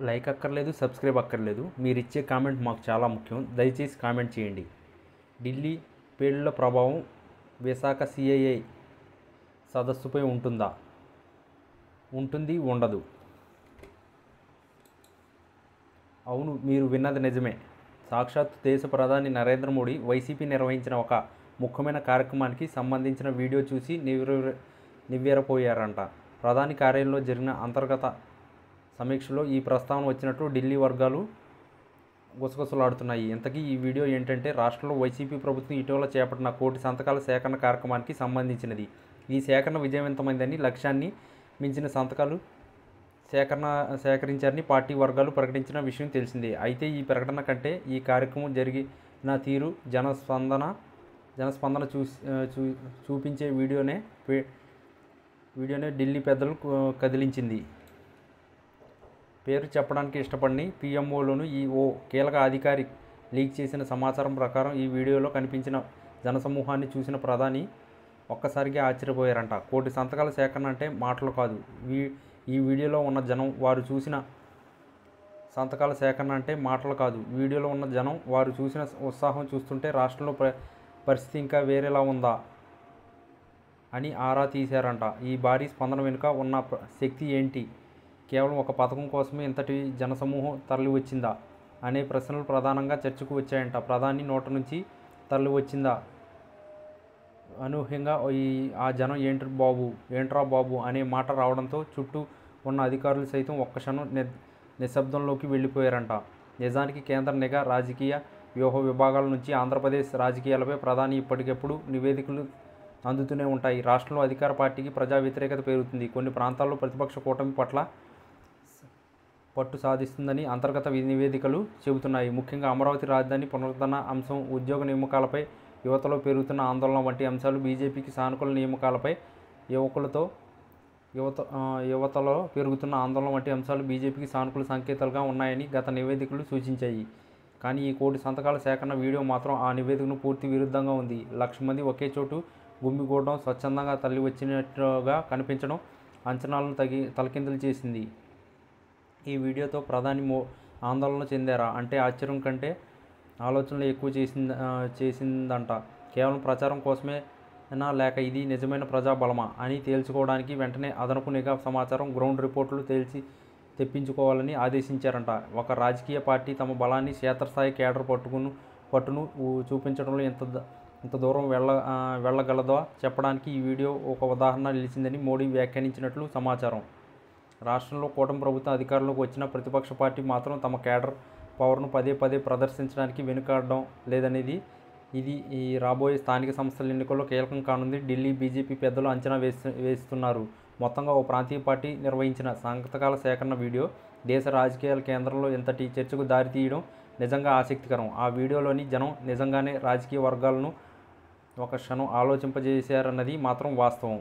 Like అక్కర్లేదు, subscribe అక్కర్లేదు. మీరు ఇచ్చే కామెంట్ మాకు చాలా ముఖ్యం. దయచేసి కామెంట్ చేయండి. ఢిల్లీ పేలుళ్ల ప్రభావం విశాఖ సిఐఐ సదస్సుపై ఉంటుందా? ఉంటుంది, ఉండదు. అవును, మీరు విన్నది నిజమే. సాక్షాత్తు దేశ ప్రధాని నరేంద్ర మోడీ వైసీపీ నిర్వహించిన ఒక ముఖ్యమైన కార్యక్రమానికి సంబంధించిన వీడియో చూసి నివ్వెరపోయారంట. ప్రధాని కార్యాలయంలో జరిగిన అంతర్గత సమీక్షలో ఈ ప్రస్తావన వచ్చినట్లు ఢిల్లీ వర్గాలు గుసగుసలాడుతున్నాయి. ఇంతకీ ఈ వీడియో ఏంటంటే, రాష్ట్రంలో వైసీపీ ప్రభుత్వం ఇటీవల చేపట్టిన 1 కోటి సంతకాల సేకరణ కార్యక్రమానికి సంబంధించినది. ఈ సేకరణ విజయవంతమైందని, లక్ష్యాన్ని మించిన సంతకాలు సేకరించారని పార్టీ వర్గాలు ప్రకటించిన విషయం తెలిసిందే. అయితే ఈ ప్రకటన కంటే ఈ కార్యక్రమం జరిగిన తీరు, జనస్పందన చూపించే వీడియోనే ఢిల్లీ పెద్దలు కదిలించింది. పేరు చెప్పడానికి ఇష్టపడని పీఎంఓలోని ఓ కీలక అధికారి లీక్ చేసిన సమాచారం ప్రకారం ఈ వీడియోలో కనిపించిన జనసమూహాన్ని చూసిన ప్రధాని ఒక్కసారిగా ఆశ్చర్యపోయారంట. 1 కోటి సంతకాల సేకరణ అంటే మాటలు కాదు. ఈ వీడియోలో ఉన్న జనం, వారు చూసిన సంతకాల సేకరణ అంటే మాటలు కాదు. వీడియోలో ఉన్న జనం, వారు చూసిన ఉత్సాహం చూస్తుంటే రాష్ట్రంలో పరిస్థితి ఇంకా వేరేలా ఉందా అని ఆరా తీశారంట. ఈ భారీ స్పందన వెనుక ఉన్న శక్తి ఏంటి? కేవలం ఒక పథకం కోసమే ఇంతటి జనసమూహం తరలి వచ్చిందా అనే ప్రశ్నలు ప్రధానంగా చర్చకు వచ్చాయంట. ప్రధాని నోట నుంచి తరలి వచ్చిందా అనూహ్యంగా ఆ జనం ఏంట్రా బాబు అనే మాట రావడంతో చుట్టూ ఉన్న అధికారులు సైతం ఒక్క క్షణం నిశ్శబ్దంలోకి వెళ్ళిపోయారంట. నిజానికి కేంద్ర నిఘా, రాజకీయ వ్యూహ విభాగాల నుంచి ఆంధ్రప్రదేశ్ రాజకీయాలపై ప్రధాని ఇప్పటికెప్పుడు నివేదికలు అందుతూనే ఉంటాయి. రాష్ట్రంలో అధికార పార్టీకి ప్రజా వ్యతిరేకత పెరుగుతుంది. కొన్ని ప్రాంతాల్లో ప్రతిపక్ష కూటమి పట్ల పట్టు సాధిస్తుందని అంతర్గత నివేదికలు చెబుతున్నాయి. ముఖ్యంగా అమరావతి రాజధాని పునరుద్ధరణ అంశం, ఉద్యోగ నియామకాలపై యువతలో పెరుగుతున్న ఆందోళన వంటి అంశాలు బీజేపీకి సానుకూల నియామకాలపై యువతలో పెరుగుతున్న ఆందోళన వంటి అంశాలు బీజేపీకి సానుకూల సంకేతాలుగా ఉన్నాయని గత నివేదికలు సూచించాయి. కానీ ఈ 1 కోటి సంతకాల సేకరణ వీడియో మాత్రం ఆ నివేదికను పూర్తి విరుద్ధంగా ఉంది. 1,00,000 మంది ఒకే చోటు గుమిగూడడం, స్వచ్ఛందంగా తరలి వచ్చినట్లుగా కనిపించడం అంచనాలను తలకిందులు చేసింది. ఈ వీడియోతో ప్రధాని ఆందోళన చెందారా అంటే ఆశ్చర్యం కంటే ఆలోచనలు ఎక్కువ చేసిందంట. కేవలం ప్రచారం కోసమేనా, లేక ఇది నిజమైన ప్రజాబలమా అని తేల్చుకోవడానికి వెంటనే అదనపు నిఘా సమాచారం, గ్రౌండ్ రిపోర్టులు తెప్పించుకోవాలని ఆదేశించారంట. ఒక రాజకీయ పార్టీ తమ బలాన్ని క్షేత్రస్థాయి కేడర్ పట్టును చూపించడంలో ఇంత దూరం వెళ్ళగలదో చెప్పడానికి ఈ వీడియో ఒక ఉదాహరణ నిలిచిందని మోడీ వ్యాఖ్యానించినట్లు సమాచారం. రాష్ట్రంలో కూటమి ప్రభుత్వం అధికారంలోకి వచ్చిన ప్రతిపక్ష పార్టీ మాత్రం తమ కేడర్ పవర్ను పదే ప్రదర్శించడానికి వెనుకాడడం లేదనేది ఇది ఈ రాబోయే స్థానిక సంస్థల ఎన్నికల్లో కీలకం కానుంది. ఢిల్లీ బీజేపీ పెద్దలు అంచనా వేస్తున్నారు. మొత్తంగా ఓ ప్రాంతీయ పార్టీ నిర్వహించిన సంతకాల సేకరణ వీడియో దేశ రాజకీయాల కేంద్రంలో ఇంతటి చర్చకు దారితీయడం నిజంగా ఆసక్తికరం. ఆ వీడియోలోని జనం నిజంగానే రాజకీయ వర్గాలను ఒక క్షణం ఆలోచింపజేశారన్నది మాత్రం వాస్తవం.